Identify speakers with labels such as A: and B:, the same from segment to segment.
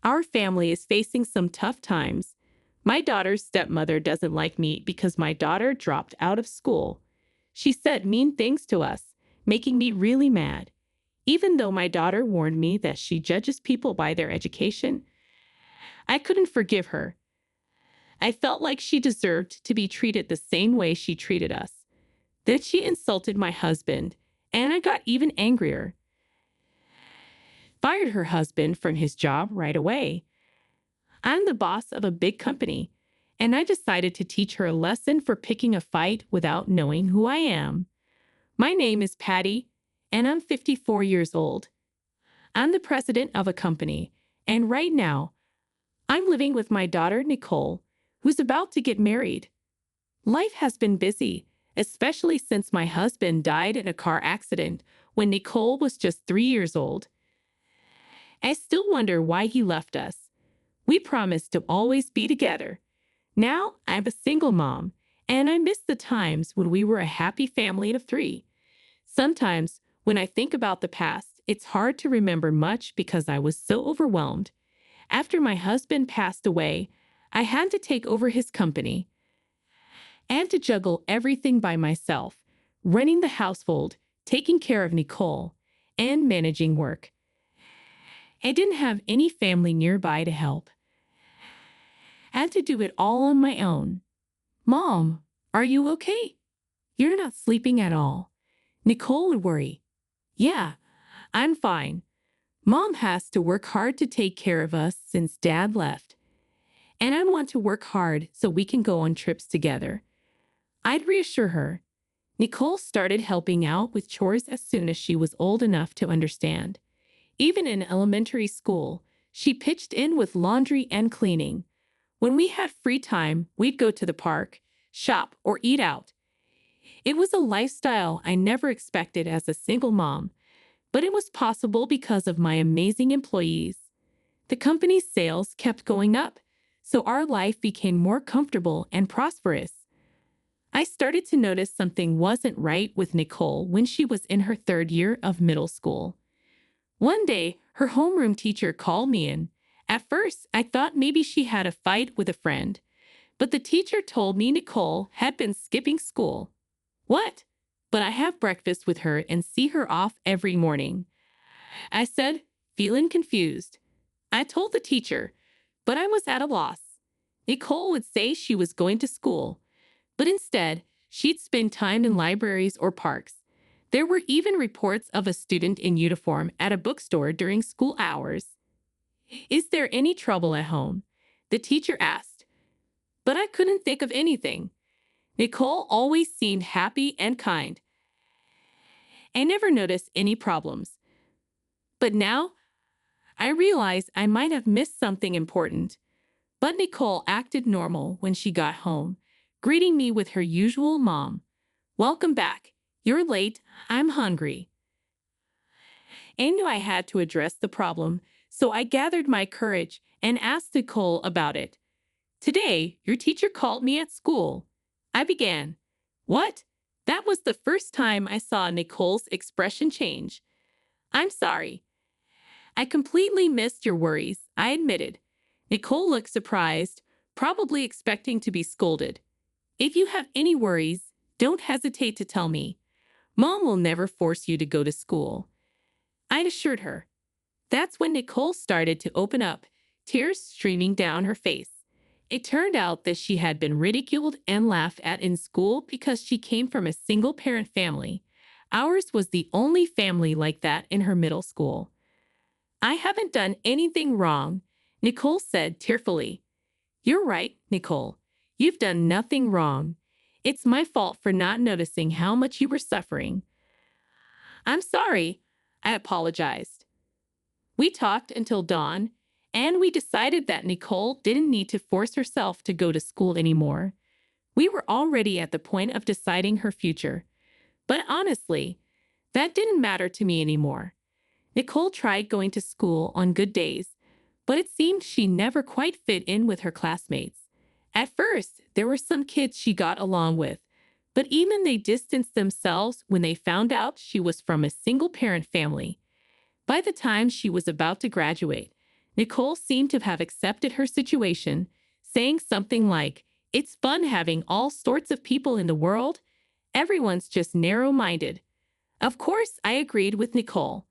A: Our family is facing some tough times. My daughter's stepmother doesn't like me because my daughter dropped out of school. She said mean things to us, making me really mad. Even though my daughter warned me that she judges people by their education, I couldn't forgive her. I felt like she deserved to be treated the same way she treated us. Then she insulted my husband, and I got even angrier. Fired her husband from his job right away. I'm the boss of a big company, and I decided to teach her a lesson for picking a fight without knowing who I am. My name is Patty, and I'm 54 years old. I'm the president of a company, and right now, I'm living with my daughter, Nicole, who's about to get married. Life has been busy, especially since my husband died in a car accident when Nicole was just 3 years old. I still wonder why he left us. We promised to always be together. Now I'm a single mom, and I miss the times when we were a happy family of three. Sometimes, when I think about the past, it's hard to remember much because I was so overwhelmed. After my husband passed away, I had to take over his company. I had to juggle everything by myself, running the household, taking care of Nicole, and managing work. I didn't have any family nearby to help. I had to do it all on my own. Mom, are you okay? You're not sleeping at all. Nicole would worry. Yeah, I'm fine. Mom has to work hard to take care of us since Dad left. And I want to work hard so we can go on trips together. I'd reassure her. Nicole started helping out with chores as soon as she was old enough to understand. Even in elementary school, she pitched in with laundry and cleaning. When we had free time, we'd go to the park, shop, or eat out. It was a lifestyle I never expected as a single mom, but it was possible because of my amazing employees. The company's sales kept going up, so our life became more comfortable and prosperous. I started to notice something wasn't right with Nicole when she was in her 3rd year of middle school. One day, her homeroom teacher called me in. At first, I thought maybe she had a fight with a friend, but the teacher told me Nicole had been skipping school. What? But I have breakfast with her and see her off every morning. I said, feeling confused. I told the teacher, but I was at a loss. Nicole would say she was going to school, but instead, she'd spend time in libraries or parks. There were even reports of a student in uniform at a bookstore during school hours. Is there any trouble at home? The teacher asked. But I couldn't think of anything. Nicole always seemed happy and kind. I never noticed any problems. But now, I realize I might have missed something important. But Nicole acted normal when she got home, greeting me with her usual mom. Welcome back. You're late. I'm hungry. I knew I had to address the problem, so I gathered my courage and asked Nicole about it. Today, your teacher called me at school. I began. What? That was the first time I saw Nicole's expression change. I'm sorry. I completely missed your worries, I admitted. Nicole looked surprised, probably expecting to be scolded. If you have any worries, don't hesitate to tell me. Mom will never force you to go to school. I assured her. That's when Nicole started to open up, tears streaming down her face. It turned out that she had been ridiculed and laughed at in school because she came from a single-parent family. Ours was the only family like that in her middle school. I haven't done anything wrong, Nicole said tearfully. You're right, Nicole. You've done nothing wrong. It's my fault for not noticing how much you were suffering. I'm sorry, I apologized. We talked until dawn, and we decided that Nicole didn't need to force herself to go to school anymore. We were already at the point of deciding her future. But honestly, that didn't matter to me anymore. Nicole tried going to school on good days, but it seemed she never quite fit in with her classmates. At first, there were some kids she got along with, but even they distanced themselves when they found out she was from a single-parent family. By the time she was about to graduate, Nicole seemed to have accepted her situation, saying something like, "It's fun having all sorts of people in the world. Everyone's just narrow-minded." Of course, I agreed with Nicole.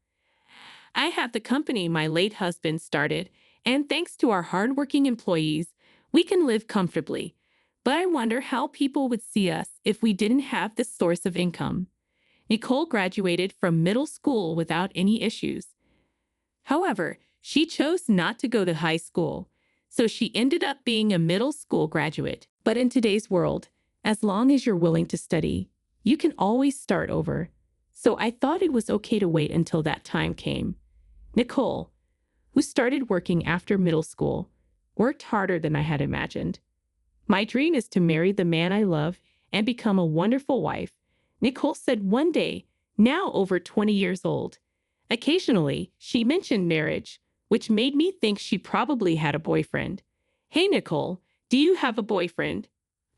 A: I have the company my late husband started, and thanks to our hardworking employees, we can live comfortably. But I wonder how people would see us if we didn't have this source of income. Nicole graduated from middle school without any issues. However, she chose not to go to high school, so she ended up being a middle school graduate. But in today's world, as long as you're willing to study, you can always start over. So I thought it was okay to wait until that time came. Nicole, who started working after middle school, worked harder than I had imagined. My dream is to marry the man I love and become a wonderful wife, Nicole said one day, now over 20 years old. Occasionally, she mentioned marriage, which made me think she probably had a boyfriend. "Hey, Nicole, do you have a boyfriend?"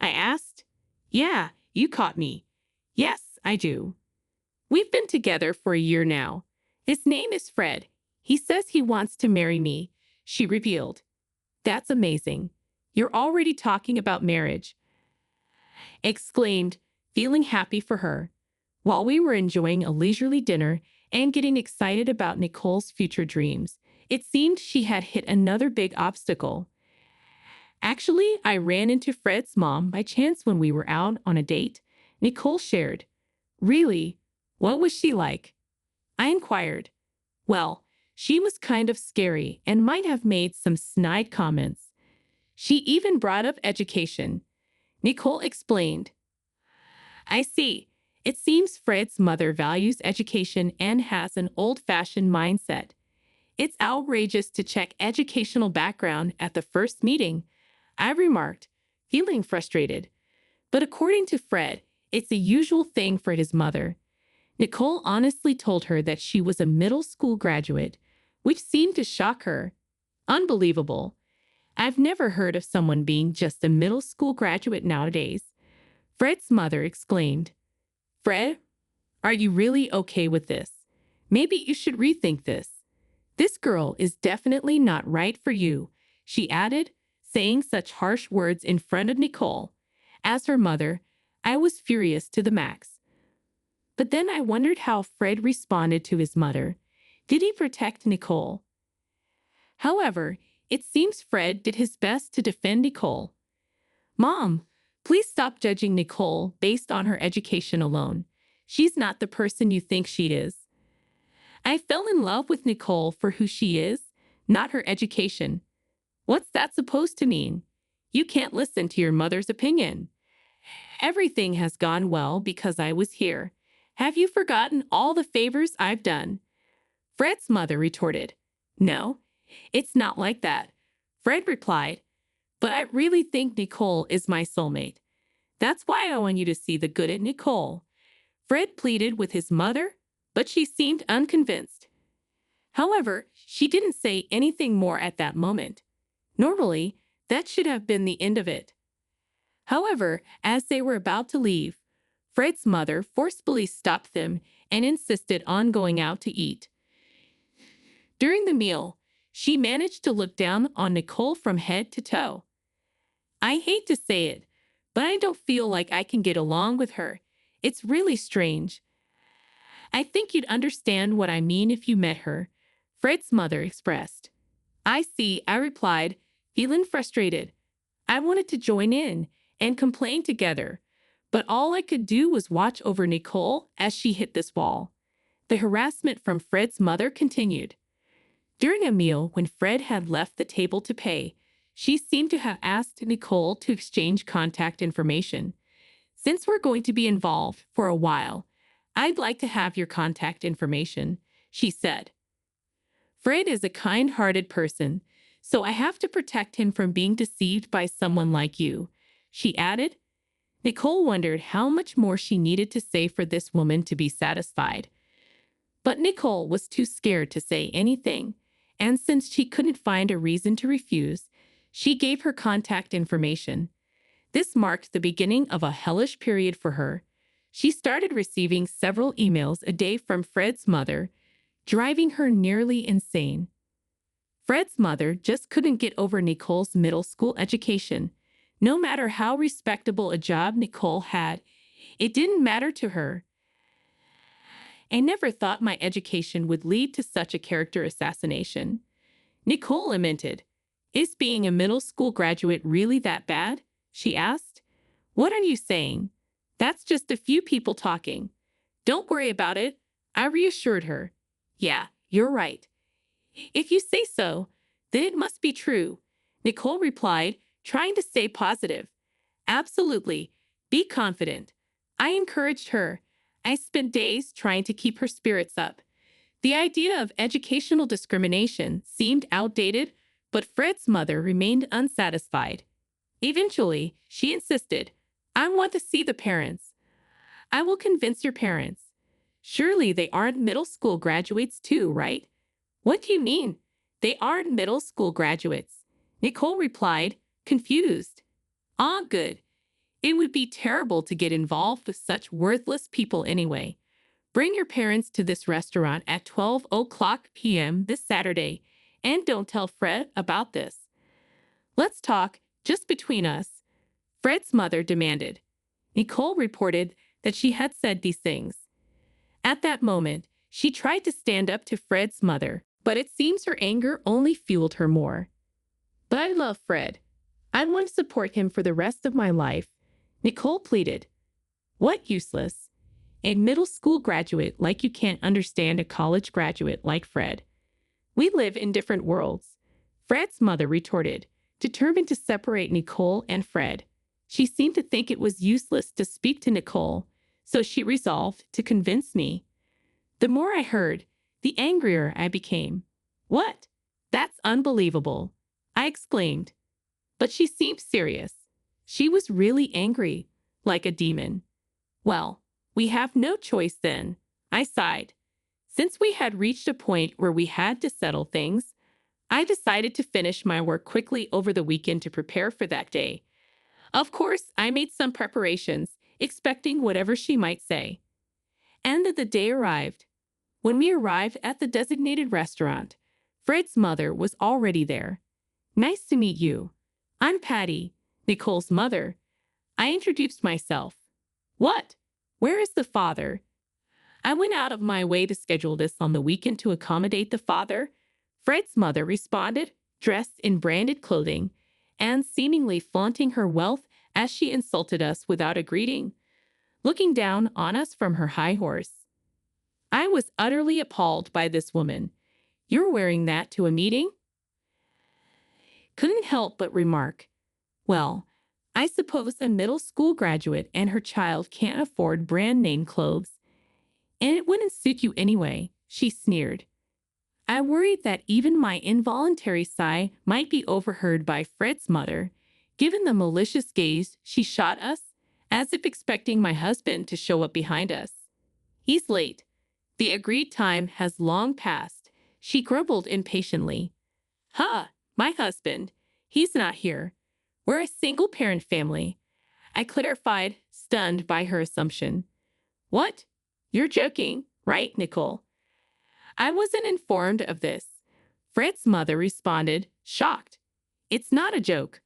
A: I asked. "Yeah, you caught me. Yes, I do. We've been together for a year now. His name is Fred. He says he wants to marry me," she revealed. "That's amazing. You're already talking about marriage," exclaimed, feeling happy for her. While we were enjoying a leisurely dinner and getting excited about Nicole's future dreams, it seemed she had hit another big obstacle. "Actually, I ran into Fred's mom by chance when we were out on a date," Nicole shared. "Really? What was she like?" I inquired. "Well, she was kind of scary and might have made some snide comments. She even brought up education," Nicole explained. "I see. It seems Fred's mother values education and has an old-fashioned mindset. It's outrageous to check educational background at the first meeting," I remarked, feeling frustrated. But according to Fred, it's a usual thing for his mother. Nicole honestly told her that she was a middle school graduate, which seemed to shock her. Unbelievable. I've never heard of someone being just a middle school graduate nowadays, Fred's mother exclaimed. "Fred, are you really okay with this? Maybe you should rethink this. This girl is definitely not right for you," she added, saying such harsh words in front of Nicole. As her mother, I was furious to the max. But then I wondered how Fred responded to his mother. Did he protect Nicole? However, it seems Fred did his best to defend Nicole. "Mom, please stop judging Nicole based on her education alone. She's not the person you think she is." I fell in love with Nicole for who she is, not her education. What's that supposed to mean? You can't listen to your mother's opinion. Everything has gone well because I was here. Have you forgotten all the favors I've done? Fred's mother retorted. "No, it's not like that," Fred replied. "But I really think Nicole is my soulmate. That's why I want you to see the good in Nicole." Fred pleaded with his mother, but she seemed unconvinced. However, she didn't say anything more at that moment. Normally, that should have been the end of it. However, as they were about to leave, Fred's mother forcefully stopped them and insisted on going out to eat. During the meal, she managed to look down on Nicole from head to toe. I hate to say it, but I don't feel like I can get along with her. It's really strange. I think you'd understand what I mean if you met her, Fred's mother expressed. "I see," I replied, feeling frustrated. I wanted to join in and complain together, but all I could do was watch over Nicole as she hit this wall. The harassment from Fred's mother continued. During a meal, when Fred had left the table to pay, she seemed to have asked Nicole to exchange contact information. "Since we're going to be involved for a while, I'd like to have your contact information," she said. "Fred is a kind-hearted person, so I have to protect him from being deceived by someone like you," she added. Nicole wondered how much more she needed to say for this woman to be satisfied. But Nicole was too scared to say anything, and since she couldn't find a reason to refuse, she gave her contact information. This marked the beginning of a hellish period for her. She started receiving several emails a day from Fred's mother, driving her nearly insane. Fred's mother just couldn't get over Nicole's middle school education. No matter how respectable a job Nicole had, it didn't matter to her. I never thought my education would lead to such a character assassination. Nicole lamented. Is being a middle school graduate really that bad? She asked. What are you saying? That's just a few people talking. Don't worry about it, I reassured her. Yeah, you're right. If you say so, then it must be true, Nicole replied, trying to stay positive. Absolutely. Be confident. I encouraged her. I spent days trying to keep her spirits up. The idea of educational discrimination seemed outdated, but Fred's mother remained unsatisfied. Eventually, she insisted, I want to see the parents. I will convince your parents. Surely they aren't middle school graduates too, right? What do you mean? They aren't middle school graduates, Nicole replied, confused. Ah, good. It would be terrible to get involved with such worthless people anyway. Bring your parents to this restaurant at 12 p.m. this Saturday, and don't tell Fred about this. Let's talk, just between us, Fred's mother demanded. Nicole reported that she had said these things. At that moment, she tried to stand up to Fred's mother, but it seems her anger only fueled her more. But I love Fred. I want to support him for the rest of my life, Nicole pleaded. What useless? A middle school graduate like you can't understand a college graduate like Fred. We live in different worlds, Fred's mother retorted, determined to separate Nicole and Fred. She seemed to think it was useless to speak to Nicole, so she resolved to convince me. The more I heard, the angrier I became. What? That's unbelievable, I exclaimed. But she seemed serious. She was really angry, like a demon. Well, we have no choice then, I sighed. Since we had reached a point where we had to settle things, I decided to finish my work quickly over the weekend to prepare for that day. Of course, I made some preparations, expecting whatever she might say. And the day arrived. When we arrived at the designated restaurant, Fred's mother was already there. Nice to meet you. I'm Patty, Nicole's mother. I introduced myself. What? Where is the father? I went out of my way to schedule this on the weekend to accommodate the father, Fred's mother responded, dressed in branded clothing and seemingly flaunting her wealth as she insulted us without a greeting, looking down on us from her high horse. I was utterly appalled by this woman. You're wearing that to a meeting? Couldn't help but remark, well, I suppose a middle school graduate and her child can't afford brand name clothes. And it wouldn't suit you anyway, she sneered. I worried that even my involuntary sigh might be overheard by Fred's mother, given the malicious gaze she shot us, as if expecting my husband to show up behind us. He's late. The agreed time has long passed, she grumbled impatiently. Ha, my husband. He's not here. We're a single-parent family, I clarified, stunned by her assumption. What? You're joking, right, Nicole? I wasn't informed of this, Fred's mother responded, shocked. It's not a joke.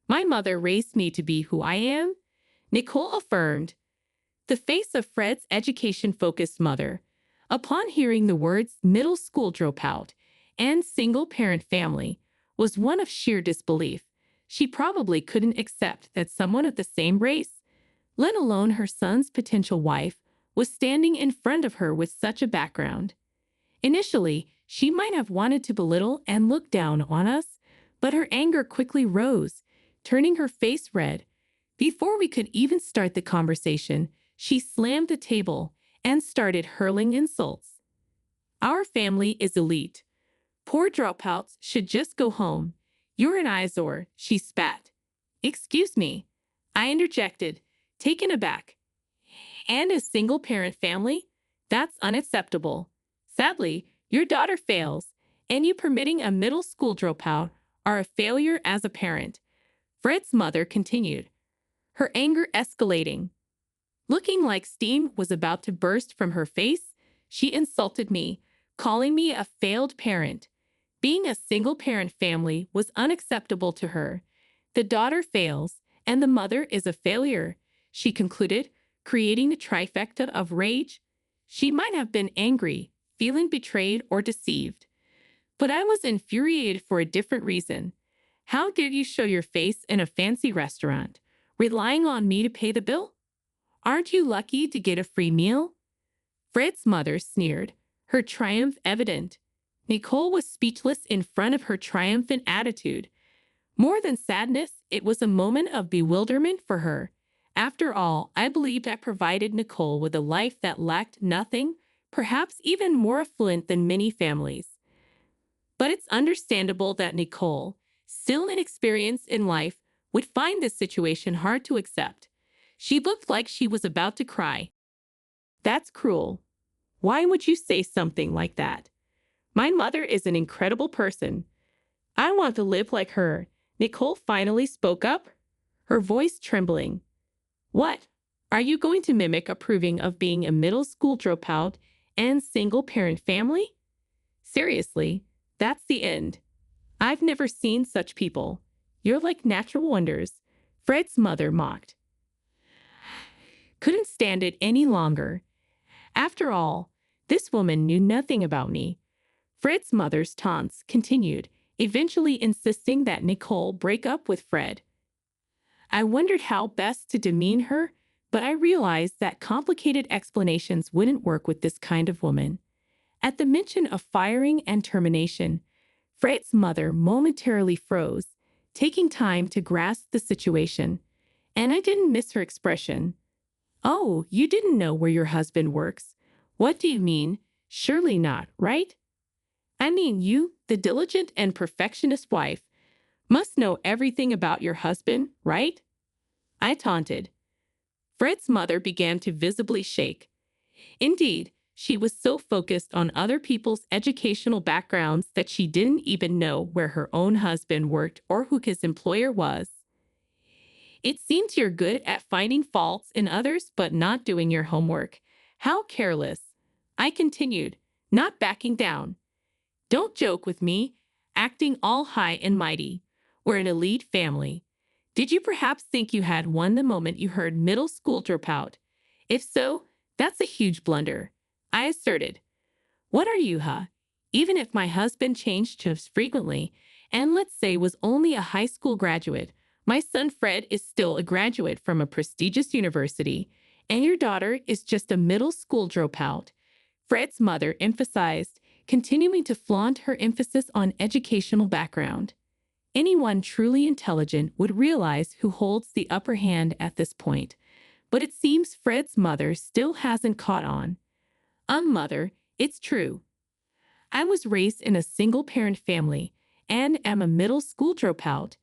A: My mother raised me to be who I am, Nicole affirmed. The face of Fred's education-focused mother, upon hearing the words middle school dropout and single-parent family, was one of sheer disbelief. She probably couldn't accept that someone of the same race, let alone her son's potential wife, was standing in front of her with such a background. Initially, she might have wanted to belittle and look down on us, but her anger quickly rose, turning her face red. Before we could even start the conversation, she slammed the table and started hurling insults. Our family is elite. Poor dropouts should just go home. You're an eyesore, she spat. Excuse me, I interjected, taken aback. And a single-parent family? That's unacceptable. Sadly, your daughter fails, and you permitting a middle school dropout are a failure as a parent, Fred's mother continued, her anger escalating. Looking like steam was about to burst from her face, she insulted me, calling me a failed parent. Being a single-parent family was unacceptable to her. The daughter fails, and the mother is a failure, she concluded, creating a trifecta of rage. She might have been angry, feeling betrayed or deceived. But I was infuriated for a different reason. How dare you show your face in a fancy restaurant, relying on me to pay the bill? Aren't you lucky to get a free meal? Fred's mother sneered, her triumph evident. Nicole was speechless in front of her triumphant attitude. More than sadness, it was a moment of bewilderment for her. After all, I believed I provided Nicole with a life that lacked nothing, perhaps even more affluent than many families. But it's understandable that Nicole, still inexperienced in life, would find this situation hard to accept. She looked like she was about to cry. That's cruel. Why would you say something like that? My mother is an incredible person. I want to live like her. Nicole finally spoke up, her voice trembling. What? Are you going to mimic approving of being a middle school dropout and single-parent family? Seriously, that's the end. I've never seen such people. You're like natural wonders, Fred's mother mocked. Couldn't stand it any longer. After all, this woman knew nothing about me. Fred's mother's taunts continued, eventually insisting that Nicole break up with Fred. I wondered how best to demean her, but I realized that complicated explanations wouldn't work with this kind of woman. At the mention of firing and termination, Fred's mother momentarily froze, taking time to grasp the situation. And I didn't miss her expression. Oh, you didn't know where your husband works. What do you mean? Surely not, right? I mean, you, the diligent and perfectionist wife, must know everything about your husband, right? I taunted. Fred's mother began to visibly shake. Indeed, she was so focused on other people's educational backgrounds that she didn't even know where her own husband worked or who his employer was. It seems you're good at finding faults in others but not doing your homework. How careless. I continued, not backing down. Don't joke with me, acting all high and mighty. We're an elite family. Did you perhaps think you had won the moment you heard middle school dropout? If so, that's a huge blunder, I asserted. What are you, huh? Even if my husband changed shifts frequently, and let's say was only a high school graduate, my son Fred is still a graduate from a prestigious university, and your daughter is just a middle school dropout. Fred's mother emphasized, continuing to flaunt her emphasis on educational background. Anyone truly intelligent would realize who holds the upper hand at this point, but it seems Fred's mother still hasn't caught on. Mother, it's true. I was raised in a single-parent family and am a middle school dropout.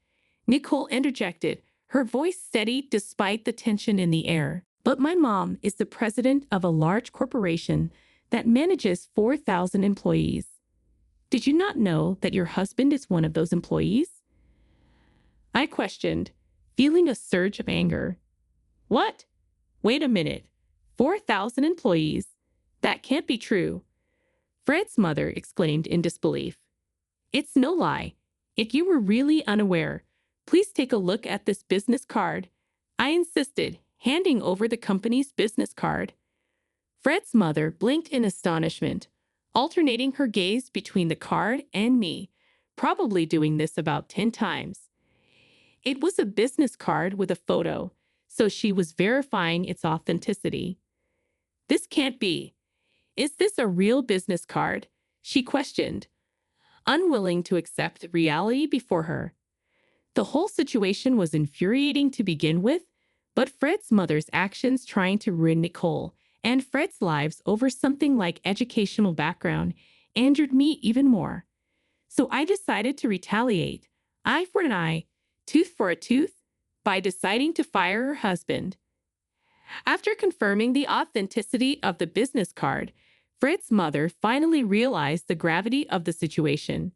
A: Nicole interjected, her voice steady despite the tension in the air. But my mom is the president of a large corporation that manages 4,000 employees. Did you not know that your husband is one of those employees? I questioned, feeling a surge of anger. What? Wait a minute. 4,000 employees? That can't be true. Fred's mother exclaimed in disbelief. It's no lie. If you were really unaware, please take a look at this business card, I insisted, handing over the company's business card. Fred's mother blinked in astonishment, alternating her gaze between the card and me, probably doing this about 10 times. It was a business card with a photo, so she was verifying its authenticity. This can't be. Is this a real business card? She questioned, unwilling to accept reality before her. The whole situation was infuriating to begin with, but Fred's mother's actions trying to ruin Nicole and Fred's lives over something like educational background angered me even more. So I decided to retaliate, eye for an eye, tooth for a tooth, by deciding to fire her husband. After confirming the authenticity of the business card, Fred's mother finally realized the gravity of the situation.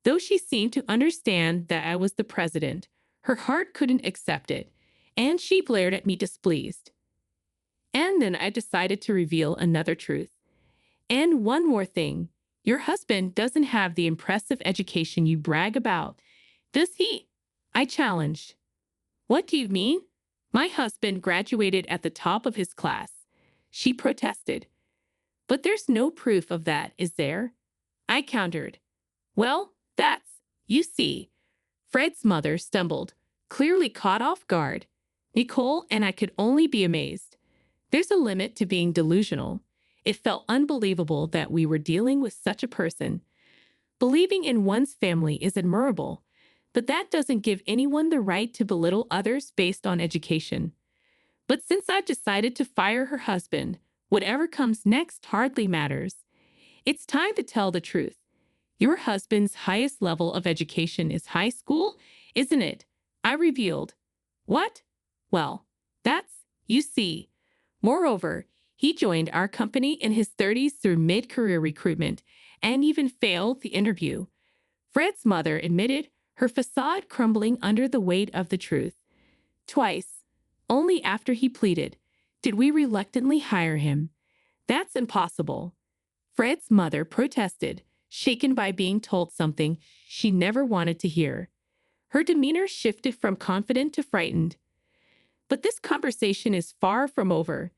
A: Though she seemed to understand that I was the president, her heart couldn't accept it, and she glared at me displeased. And then I decided to reveal another truth. And one more thing. Your husband doesn't have the impressive education you brag about, does he? I challenged. What do you mean? My husband graduated at the top of his class. She protested. But there's no proof of that, is there? I countered. Well, you see. Fred's mother stumbled, clearly caught off guard. Nicole and I could only be amazed. There's a limit to being delusional. It felt unbelievable that we were dealing with such a person. Believing in one's family is admirable, but that doesn't give anyone the right to belittle others based on education. But since I've decided to fire her husband, whatever comes next hardly matters. It's time to tell the truth. Your husband's highest level of education is high school, isn't it? I revealed. What? Well, you see. Moreover, he joined our company in his 30s through mid-career recruitment and even failed the interview. Fred's mother admitted, her facade crumbling under the weight of the truth. Twice, only after he pleaded, did we reluctantly hire him. That's impossible. Fred's mother protested, shaken by being told something she never wanted to hear. Her demeanor shifted from confident to frightened. But this conversation is far from over.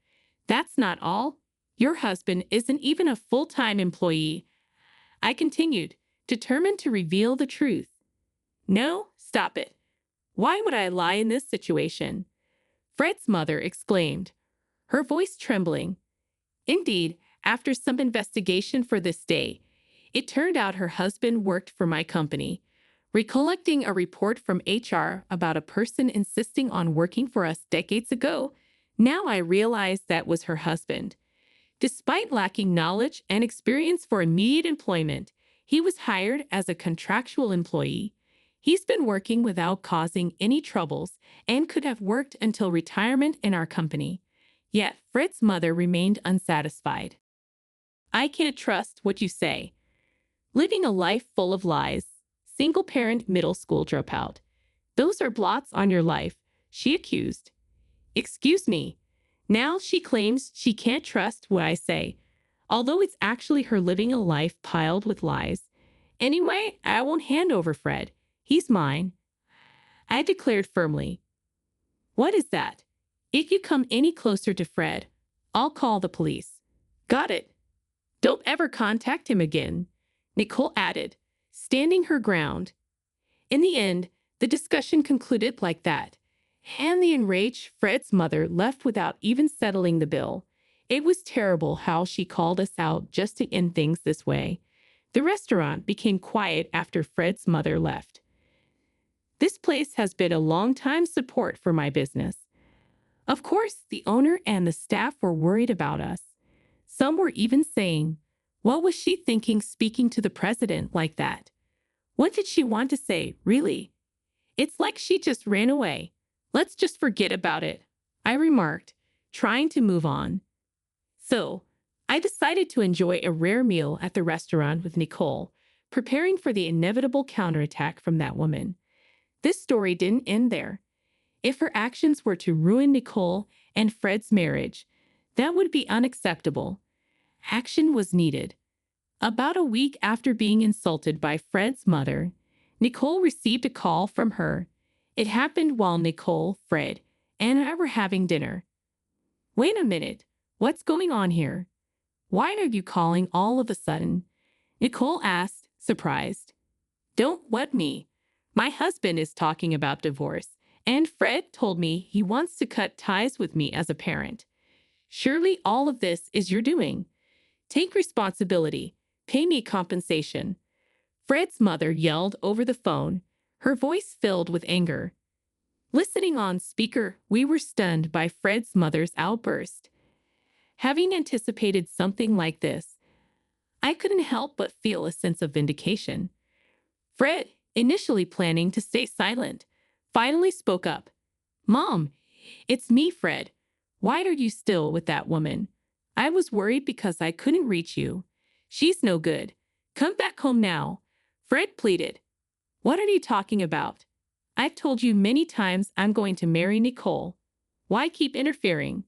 A: That's not all. Your husband isn't even a full-time employee. I continued, determined to reveal the truth. No, stop it. Why would I lie in this situation? Fred's mother exclaimed, her voice trembling. Indeed, after some investigation for this day, it turned out her husband worked for my company. Recollecting a report from HR about a person insisting on working for us decades ago, now I realized that was her husband. Despite lacking knowledge and experience for immediate employment, he was hired as a contractual employee. He's been working without causing any troubles and could have worked until retirement in our company. Yet Fred's mother remained unsatisfied. I can't trust what you say. Living a life full of lies. Single-parent middle school dropout. Those are blots on your life, she accused. Excuse me. Now she claims she can't trust what I say, although it's actually her living a life piled with lies. Anyway, I won't hand over Fred. He's mine. I declared firmly. What is that? If you come any closer to Fred, I'll call the police. Got it. Don't ever contact him again, Nicole added, standing her ground. In the end, the discussion concluded like that, and the enraged Fred's mother left without even settling the bill. It was terrible how she called us out just to end things this way. The restaurant became quiet after Fred's mother left. This place has been a long-time support for my business. Of course, the owner and the staff were worried about us. Some were even saying, what was she thinking speaking to the president like that? What did she want to say, really? It's like she just ran away. Let's just forget about it, I remarked, trying to move on. So, I decided to enjoy a rare meal at the restaurant with Nicole, preparing for the inevitable counterattack from that woman. This story didn't end there. If her actions were to ruin Nicole and Fred's marriage, that would be unacceptable. Action was needed. About a week after being insulted by Fred's mother, Nicole received a call from her. It happened while Nicole, Fred, and I were having dinner. Wait a minute, what's going on here? Why are you calling all of a sudden? Nicole asked, surprised. Don't what me? My husband is talking about divorce, and Fred told me he wants to cut ties with me as a parent. Surely all of this is your doing. Take responsibility. Pay me compensation. Fred's mother yelled over the phone, her voice filled with anger. Listening on speaker, we were stunned by Fred's mother's outburst. Having anticipated something like this, I couldn't help but feel a sense of vindication. Fred, initially planning to stay silent, finally spoke up. Mom, it's me, Fred. Why are you still with that woman? I was worried because I couldn't reach you. She's no good. Come back home now. Fred pleaded. What are you talking about? I've told you many times I'm going to marry Nicole. Why keep interfering?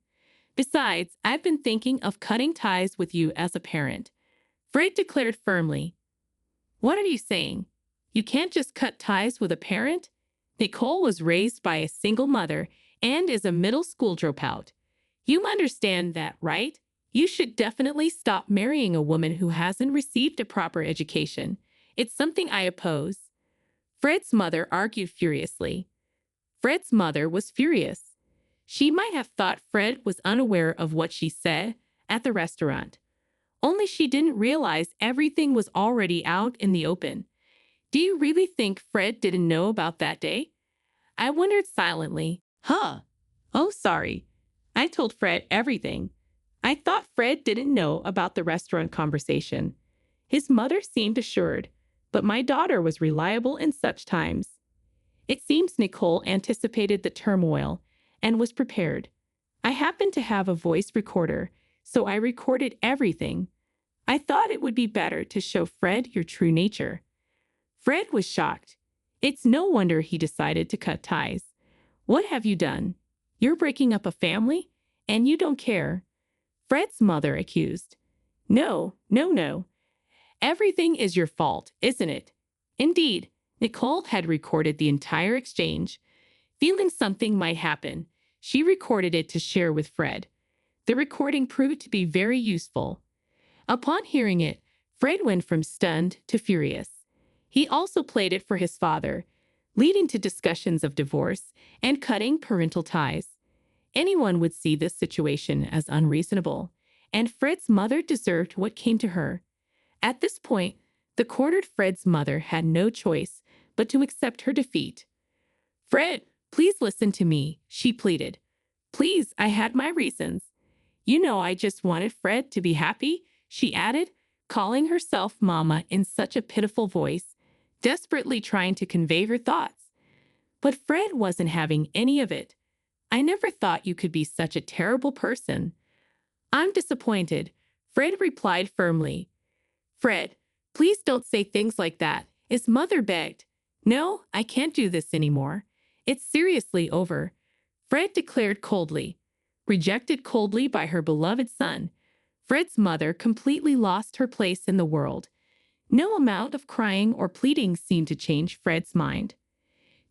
A: Besides, I've been thinking of cutting ties with you as a parent. Fred declared firmly. What are you saying? You can't just cut ties with a parent? Nicole was raised by a single mother and is a middle school dropout. You understand that, right? You should definitely stop marrying a woman who hasn't received a proper education. It's something I oppose. Fred's mother argued furiously. Fred's mother was furious. She might have thought Fred was unaware of what she said at the restaurant. Only she didn't realize everything was already out in the open. Do you really think Fred didn't know about that day? I wondered silently. Huh. Oh, sorry. I told Fred everything. I thought Fred didn't know about the restaurant conversation. His mother seemed assured, but my daughter was reliable in such times. It seems Nicole anticipated the turmoil and was prepared. I happened to have a voice recorder, so I recorded everything. I thought it would be better to show Fred your true nature. Fred was shocked. It's no wonder he decided to cut ties. What have you done? You're breaking up a family, and you don't care. Fred's mother accused. No. Everything is your fault, isn't it? Indeed, Nicole had recorded the entire exchange. Feeling something might happen, she recorded it to share with Fred. The recording proved to be very useful. Upon hearing it, Fred went from stunned to furious. He also played it for his father, leading to discussions of divorce and cutting parental ties. Anyone would see this situation as unreasonable, and Fred's mother deserved what came to her. At this point, the cornered Fred's mother had no choice but to accept her defeat. Fred, please listen to me, she pleaded. Please, I had my reasons. You know I just wanted Fred to be happy, she added, calling herself Mama in such a pitiful voice, desperately trying to convey her thoughts. But Fred wasn't having any of it. I never thought you could be such a terrible person. I'm disappointed, Fred replied firmly. Fred, please don't say things like that, his mother begged. No, I can't do this anymore. It's seriously over, Fred declared coldly. Rejected coldly by her beloved son, Fred's mother completely lost her place in the world. No amount of crying or pleading seemed to change Fred's mind.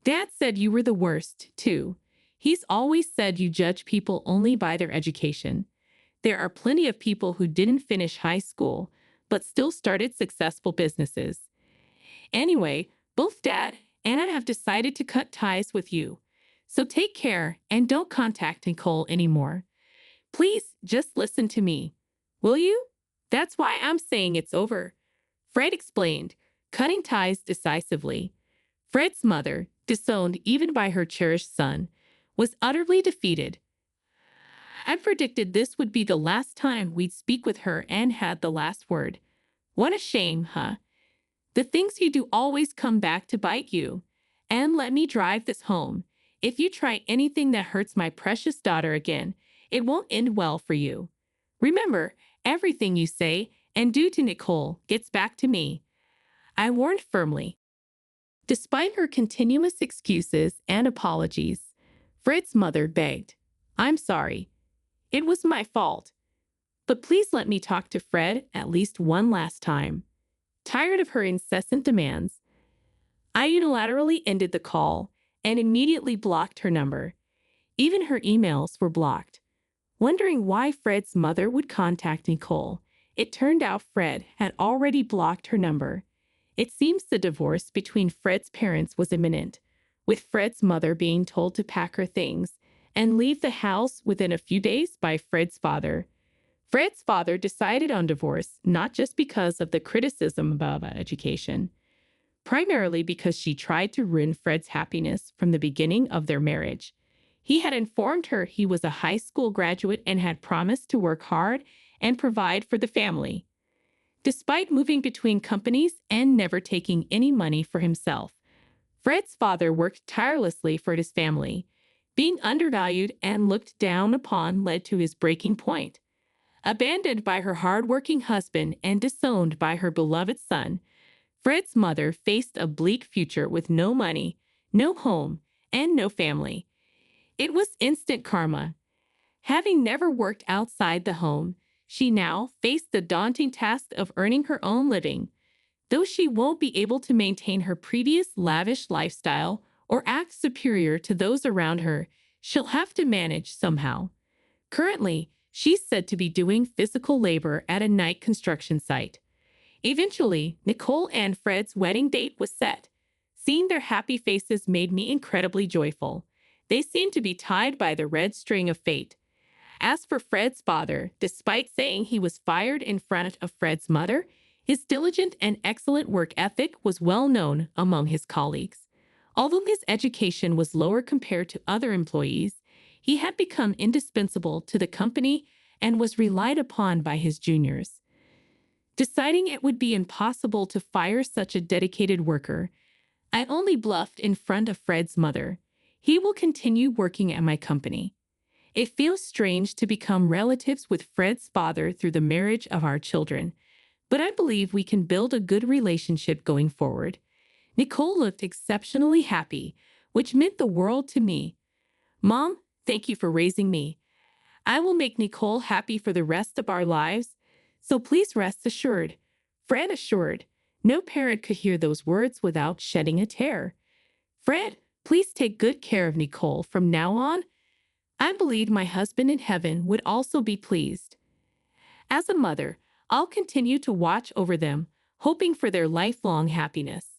A: Dad said you were the worst, too. He's always said you judge people only by their education. There are plenty of people who didn't finish high school, but still started successful businesses. Anyway, both Dad and I have decided to cut ties with you. So take care and don't contact Nicole anymore. Please just listen to me. Will you? That's why I'm saying it's over, Fred explained, cutting ties decisively. Fred's mother, disowned even by her cherished son, was utterly defeated. I predicted this would be the last time we'd speak with her and had the last word. What a shame, huh? The things you do always come back to bite you. And let me drive this home. If you try anything that hurts my precious daughter again, it won't end well for you. Remember, everything you say and do to Nicole gets back to me, I warned firmly. Despite her continuous excuses and apologies, Fred's mother begged, I'm sorry. It was my fault. But please let me talk to Fred at least one last time. Tired of her incessant demands, I unilaterally ended the call and immediately blocked her number. Even her emails were blocked. Wondering why Fred's mother would contact Nicole, it turned out Fred had already blocked her number. It seems the divorce between Fred's parents was imminent, with Fred's mother being told to pack her things and leave the house within a few days by Fred's father. Fred's father decided on divorce not just because of the criticism about education, primarily because she tried to ruin Fred's happiness from the beginning of their marriage. He had informed her he was a high school graduate and had promised to work hard and provide for the family. Despite moving between companies and never taking any money for himself, Fred's father worked tirelessly for his family. Being undervalued and looked down upon led to his breaking point. Abandoned by her hard-working husband and disowned by her beloved son, Fred's mother faced a bleak future with no money, no home, and no family. It was instant karma. Having never worked outside the home, She now faced the daunting task of earning her own living. Though she won't be able to maintain her previous lavish lifestyle or act superior to those around her, she'll have to manage somehow. Currently, she's said to be doing physical labor at a night construction site. Eventually, Nicole and Fred's wedding date was set. Seeing their happy faces made me incredibly joyful. They seemed to be tied by the red string of fate. As for Fred's father, despite saying he was fired in front of Fred's mother, his diligent and excellent work ethic was well known among his colleagues. Although his education was lower compared to other employees, he had become indispensable to the company and was relied upon by his juniors. Deciding it would be impossible to fire such a dedicated worker, I only bluffed in front of Fred's mother. He will continue working at my company. It feels strange to become relatives with Fred's father through the marriage of our children, but I believe we can build a good relationship going forward. Nicole looked exceptionally happy, which meant the world to me. Mom, thank you for raising me. I will make Nicole happy for the rest of our lives, so please rest assured. Fred assured. No parent could hear those words without shedding a tear. Fred, please take good care of Nicole from now on. I believed my husband in heaven would also be pleased. As a mother, I'll continue to watch over them, hoping for their lifelong happiness.